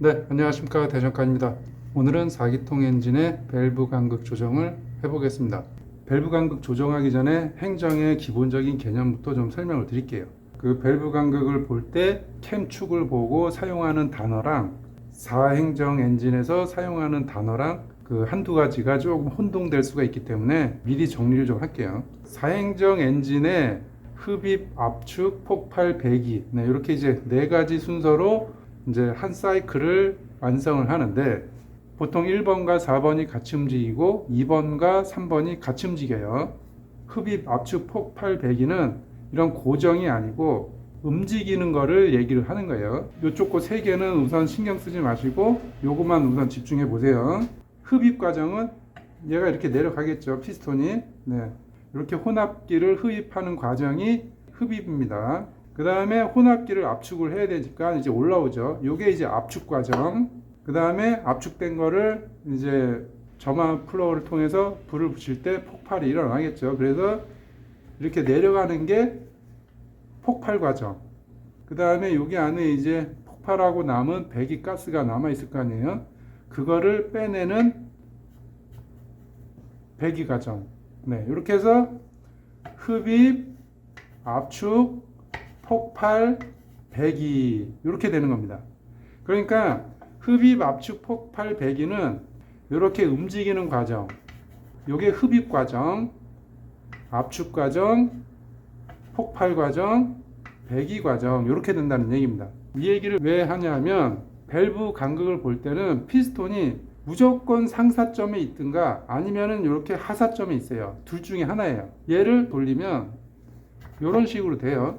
네, 안녕하십니까. 대전카입니다. 오늘은 4기통 엔진의 밸브 간극 조정을 해보겠습니다. 밸브 간극 조정하기 전에 행정의 기본적인 개념부터 좀 설명을 드릴게요. 그 밸브 간극을 볼 때 캠축을 보고 사용하는 단어랑 4행정 엔진에서 사용하는 단어랑 그 한두 가지가 조금 혼동될 수가 있기 때문에 미리 정리를 좀 할게요. 4행정 엔진의 흡입, 압축, 폭발, 배기, 네, 이렇게 이제 네 가지 순서로 이제 한 사이클을 완성을 하는데, 보통 1번과 4번이 같이 움직이고 2번과 3번이 같이 움직여요. 흡입, 압축, 폭발, 배기는 이런 고정이 아니고 움직이는 거를 얘기를 하는 거예요. 이쪽 거 세 개는 우선 신경 쓰지 마시고 요것만 우선 집중해 보세요. 흡입 과정은 얘가 이렇게 내려가겠죠, 피스톤이. 네, 이렇게 혼합기를 흡입하는 과정이 흡입입니다. 그 다음에 혼합기를 압축을 해야 되니까 이제 올라오죠. 요게 이제 압축 과정. 그 다음에 압축된 거를 이제 점화 플로우를 통해서 불을 붙일 때 폭발이 일어나겠죠. 그래서 이렇게 내려가는 게 폭발 과정. 그 다음에 여기 안에 이제 폭발하고 남은 배기가스가 남아 있을 거 아니에요. 그거를 빼내는 배기 과정. 네, 이렇게 해서 흡입, 압축, 폭발, 배기 이렇게 되는 겁니다. 그러니까 흡입, 압축, 폭발, 배기는 이렇게 움직이는 과정, 요게 흡입 과정, 압축 과정, 폭발 과정, 배기 과정 이렇게 된다는 얘기입니다. 이 얘기를 왜 하냐면 밸브 간극을 볼 때는 피스톤이 무조건 상사점에 있든가 아니면은 이렇게 하사점에 있어요. 둘 중에 하나예요. 얘를 돌리면 이런 식으로 돼요.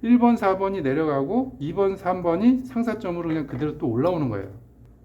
1번, 4번이 내려가고 2번, 3번이 상사점으로 그냥 그대로 또 올라오는 거예요.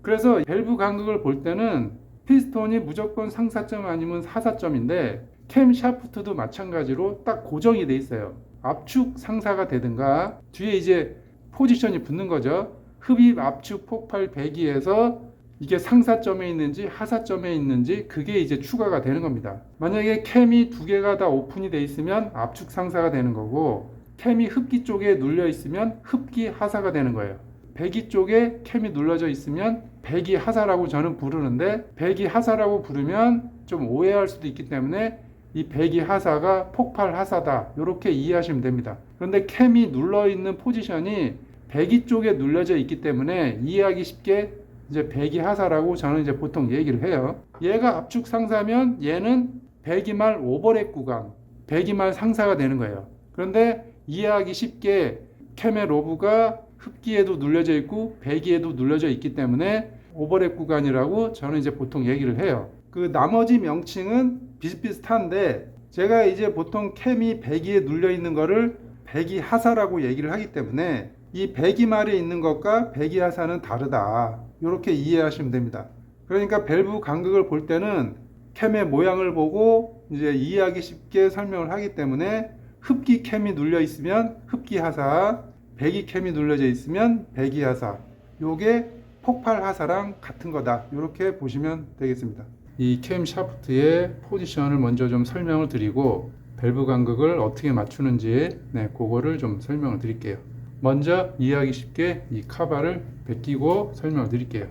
그래서 밸브 간극을 볼 때는 피스톤이 무조건 상사점 아니면 하사점인데 캠 샤프트도 마찬가지로 딱 고정이 돼 있어요. 압축 상사가 되든가 뒤에 이제 포지션이 붙는 거죠. 흡입, 압축, 폭발, 배기에서 이게 상사점에 있는지 하사점에 있는지 그게 이제 추가가 되는 겁니다. 만약에 캠이 두 개가 다 오픈이 돼 있으면 압축 상사가 되는 거고, 캠이 흡기 쪽에 눌려 있으면 흡기 하사가 되는 거예요. 배기 쪽에 캠이 눌러져 있으면 배기 하사라고 저는 부르는데, 배기 하사라고 부르면 좀 오해할 수도 있기 때문에 이 배기 하사가 폭발 하사다 이렇게 이해하시면 됩니다. 그런데 캠이 눌러 있는 포지션이 배기 쪽에 눌려져 있기 때문에 이해하기 쉽게 이제 배기 하사라고 저는 이제 보통 얘기를 해요. 얘가 압축 상사면 얘는 배기말 오버랩 구간, 배기말 상사가 되는 거예요. 그런데 이해하기 쉽게 캠의 로브가 흡기에도 눌려져 있고 배기에도 눌려져 있기 때문에 오버랩 구간이라고 저는 이제 보통 얘기를 해요. 그 나머지 명칭은 비슷비슷한데 제가 이제 보통 캠이 배기에 눌려 있는 거를 배기 하사라고 얘기를 하기 때문에 이 배기말에 있는 것과 배기 하사는 다르다 이렇게 이해하시면 됩니다. 그러니까 밸브 간극을 볼 때는 캠의 모양을 보고 이제 이해하기 쉽게 설명을 하기 때문에 흡기 캠이 눌려 있으면 흡기 하사, 배기 캠이 눌려져 있으면 배기 하사, 요게 폭발 하사랑 같은 거다 이렇게 보시면 되겠습니다. 이 캠 샤프트의 포지션을 먼저 좀 설명을 드리고 밸브 간극을 어떻게 맞추는지 그거를 좀 설명을 드릴게요. 먼저 이해하기 쉽게 이 카바를 벗기고 설명을 드릴게요.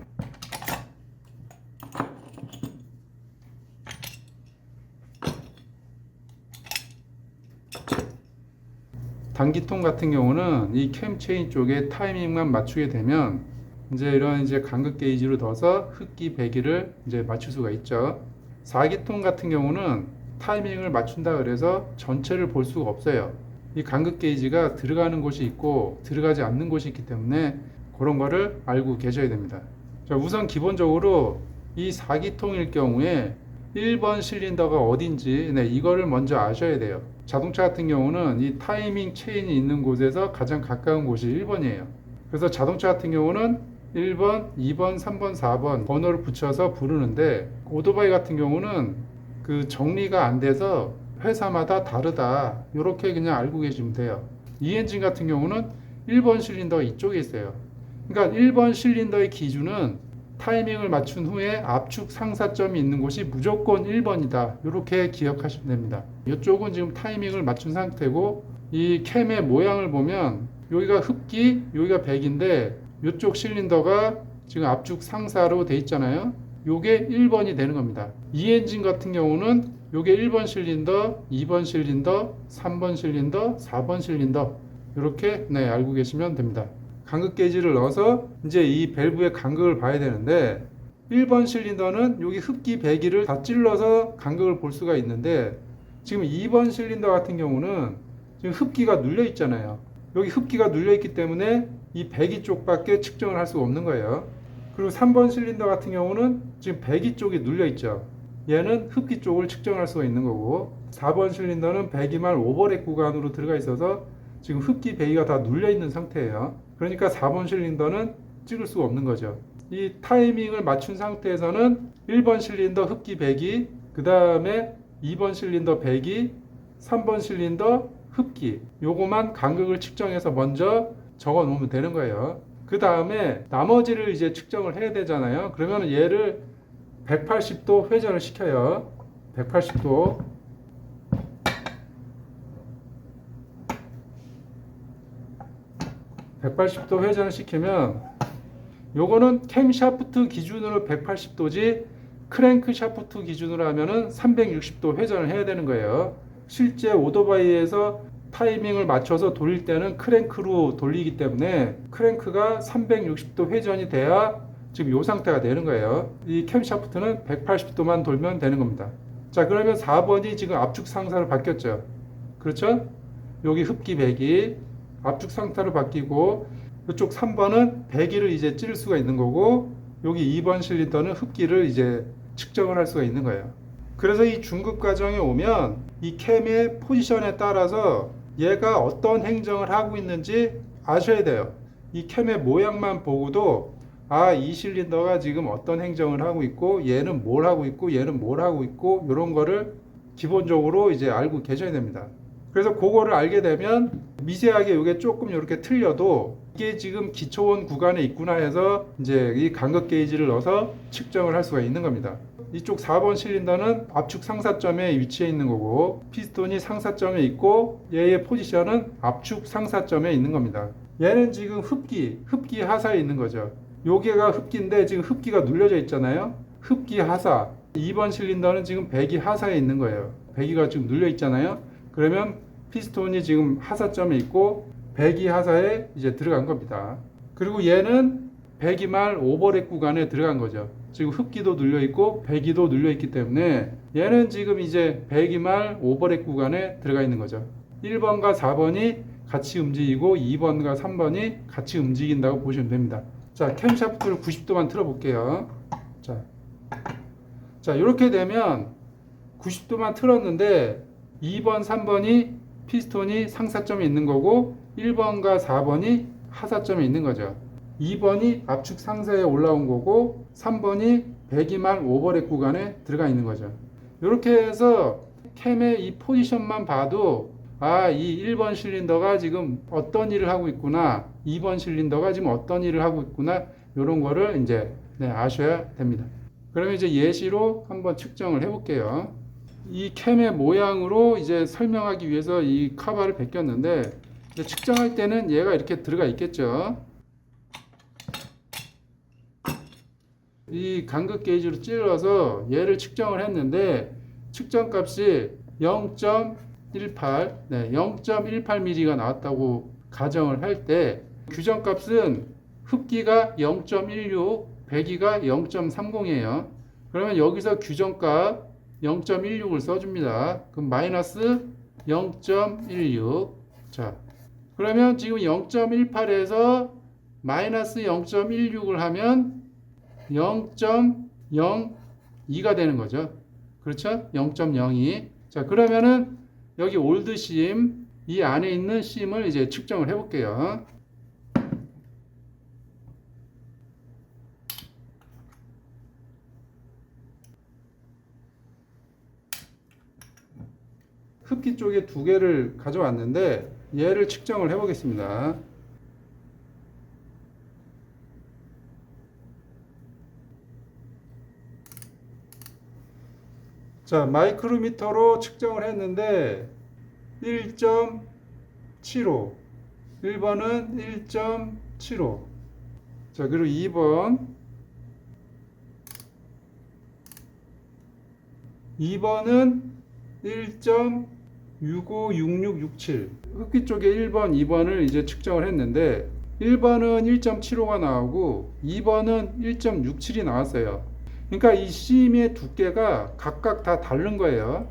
단기통 같은 경우는 이 캠 체인 쪽에 타이밍만 맞추게 되면 이제 이런 이제 간극 게이지로 넣어서 흡기 배기를 이제 맞출 수가 있죠. 4기통 같은 경우는 타이밍을 맞춘다 그래서 전체를 볼 수가 없어요. 이 간극 게이지가 들어가는 곳이 있고 들어가지 않는 곳이 있기 때문에 그런 거를 알고 계셔야 됩니다. 자, 우선 기본적으로 이 4기통일 경우에 1번 실린더가 어딘지 이거를 먼저 아셔야 돼요. 자동차 같은 경우는 이 타이밍 체인이 있는 곳에서 가장 가까운 곳이 1번이에요. 그래서 자동차 같은 경우는 1번, 2번, 3번, 4번 번호를 붙여서 부르는데, 오토바이 같은 경우는 그 정리가 안 돼서 회사마다 다르다 이렇게 그냥 알고 계시면 돼요. 이 엔진 같은 경우는 1번 실린더가 이쪽에 있어요. 그러니까 1번 실린더의 기준은 타이밍을 맞춘 후에 압축 상사점이 있는 곳이 무조건 1번이다. 이렇게 기억하시면 됩니다. 이쪽은 지금 타이밍을 맞춘 상태고, 이 캠의 모양을 보면 여기가 흡기, 여기가 백인데 이쪽 실린더가 지금 압축 상사로 돼 있잖아요. 요게 1번이 되는 겁니다. 이 엔진 같은 경우는 요게 1번 실린더, 2번 실린더, 3번 실린더, 4번 실린더 이렇게 알고 계시면 됩니다. 간극 게이지를 넣어서 이제 이 밸브의 간극을 봐야 되는데, 1번 실린더는 여기 흡기 배기를 다 찔러서 간극을 볼 수가 있는데, 지금 2번 실린더 같은 경우는 지금 흡기가 눌려 있잖아요. 여기 흡기가 눌려 있기 때문에 이 배기 쪽밖에 측정을 할 수가 없는 거예요. 그리고 3번 실린더 같은 경우는 지금 배기 쪽이 눌려 있죠. 얘는 흡기 쪽을 측정할 수가 있는 거고, 4번 실린더는 배기말 오버랩 구간으로 들어가 있어서 지금 흡기 배기가 다 눌려 있는 상태예요. 그러니까 4번 실린더는 찍을 수가 없는 거죠. 이 타이밍을 맞춘 상태에서는 1번 실린더 흡기 배기, 그 다음에 2번 실린더 배기, 3번 실린더 흡기, 요거만 간극을 측정해서 먼저 적어 놓으면 되는 거예요. 그 다음에 나머지를 이제 측정을 해야 되잖아요. 그러면 얘를 180도 회전을 시켜요. 180도. 회전을 시키면 요거는 캠 샤프트 기준으로 180도지 크랭크 샤프트 기준으로 하면은 360도 회전을 해야 되는 거예요. 실제 오토바이에서 타이밍을 맞춰서 돌릴 때는 크랭크로 돌리기 때문에 크랭크가 360도 회전이 돼야 지금 이 상태가 되는 거예요. 이 캠 샤프트는 180도만 돌면 되는 겁니다. 자, 그러면 4번이 지금 압축 상사로 바뀌었죠. 그렇죠? 여기 흡기 배기 압축 상태로 바뀌고, 이쪽 3번은 배기를 이제 찌를 수가 있는 거고, 여기 2번 실린더는 흡기를 이제 측정을 할 수가 있는 거예요. 그래서 이 중급 과정에 오면 이 캠의 포지션에 따라서 얘가 어떤 행정을 하고 있는지 아셔야 돼요. 이 캠의 모양만 보고도 이 실린더가 지금 어떤 행정을 하고 있고, 얘는 뭘 하고 있고, 얘는 뭘 하고 있고, 이런 거를 기본적으로 이제 알고 계셔야 됩니다. 그래서 그거를 알게 되면 미세하게 이게 조금 이렇게 틀려도 이게 지금 기초원 구간에 있구나 해서 이제 이 간극 게이지를 넣어서 측정을 할 수가 있는 겁니다. 이쪽 4번 실린더는 압축 상사점에 위치해 있는 거고, 피스톤이 상사점에 있고, 얘의 포지션은 압축 상사점에 있는 겁니다. 얘는 지금 흡기 하사에 있는 거죠. 요게가 흡기인데 지금 흡기가 눌려져 있잖아요. 흡기 하사. 2번 실린더는 지금 배기 하사에 있는 거예요. 배기가 지금 눌려 있잖아요. 그러면 피스톤이 지금 하사점에 있고 배기 하사에 이제 들어간 겁니다. 그리고 얘는 배기말 오버랩 구간에 들어간 거죠. 지금 흡기도 눌려 있고 배기도 눌려 있기 때문에 얘는 지금 이제 배기말 오버랩 구간에 들어가 있는 거죠. 1번과 4번이 같이 움직이고 2번과 3번이 같이 움직인다고 보시면 됩니다. 자, 캠 샤프트를 90도만 틀어 볼게요. 자, 이렇게 되면 90도만 틀었는데 2번, 3번이 피스톤이 상사점에 있는 거고 1번과 4번이 하사점에 있는 거죠. 2번이 압축 상사에 올라온 거고 3번이 배기말 오버랩 구간에 들어가 있는 거죠. 이렇게 해서 캠의 이 포지션만 봐도 이 1번 실린더가 지금 어떤 일을 하고 있구나, 2번 실린더가 지금 어떤 일을 하고 있구나, 이런 거를 이제 아셔야 됩니다. 그러면 이제 예시로 한번 측정을 해 볼게요. 이 캠의 모양으로 이제 설명하기 위해서 이 카바를 베꼈는데, 측정할 때는 얘가 이렇게 들어가 있겠죠. 이 간극 게이지로 찔러서 얘를 측정을 했는데 측정값이 0.18, 0.18mm가 나왔다고 가정을 할 때 규정값은 흡기가 0.16, 배기가 0.30이에요. 그러면 여기서 규정값 0.16을 써줍니다. 그럼 마이너스 0.16. 자, 그러면 지금 0.18에서 마이너스 0.16을 하면 0.02가 되는 거죠. 그렇죠? 0.02. 자, 그러면은 여기 올드 심, 이 안에 있는 심을 이제 측정을 해 볼게요. 흡기 쪽에 두 개를 가져왔는데 얘를 측정을 해 보겠습니다. 자, 마이크로미터로 측정을 했는데 1.75. 1번은 1.75. 자, 그리고 2번은 1.656667. 흡기 쪽에 1번, 2번을 이제 측정을 했는데 1번은 1.75가 나오고 2번은 1.67이 나왔어요. 그러니까 이 심의 두께가 각각 다 다른 거예요.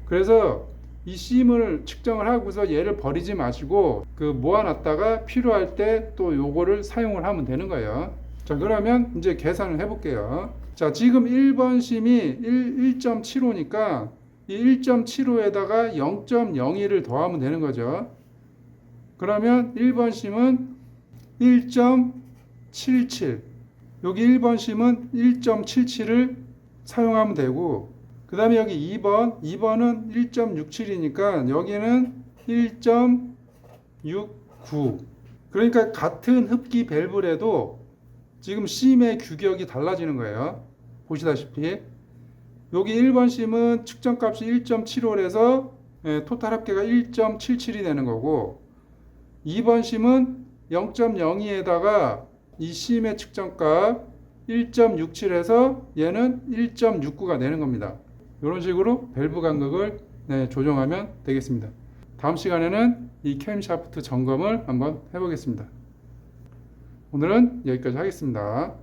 그래서 이 심을 측정을 하고서 얘를 버리지 마시고 그 모아놨다가 필요할 때 또 요거를 사용을 하면 되는 거예요. 자, 그러면 이제 계산을 해볼게요. 자, 지금 1번 심이 1.75니까 이 1.75에다가 0.01을 더하면 되는 거죠. 그러면 1번 심은 1.77. 여기 1번 심은 1.77을 사용하면 되고, 그 다음에 여기 2번은 1.67이니까 여기는 1.69. 그러니까 같은 흡기 밸브래도 지금 심의 규격이 달라지는 거예요. 보시다시피 여기 1번 심은 측정값이 1.75에서 토탈 합계가 1.77이 되는 거고, 2번 심은 0.02에다가 이 심의 측정값 1.67에서 얘는 1.69가 되는 겁니다. 이런 식으로 밸브 간극을 조정하면 되겠습니다. 다음 시간에는 이 캠샤프트 점검을 한번 해보겠습니다. 오늘은 여기까지 하겠습니다.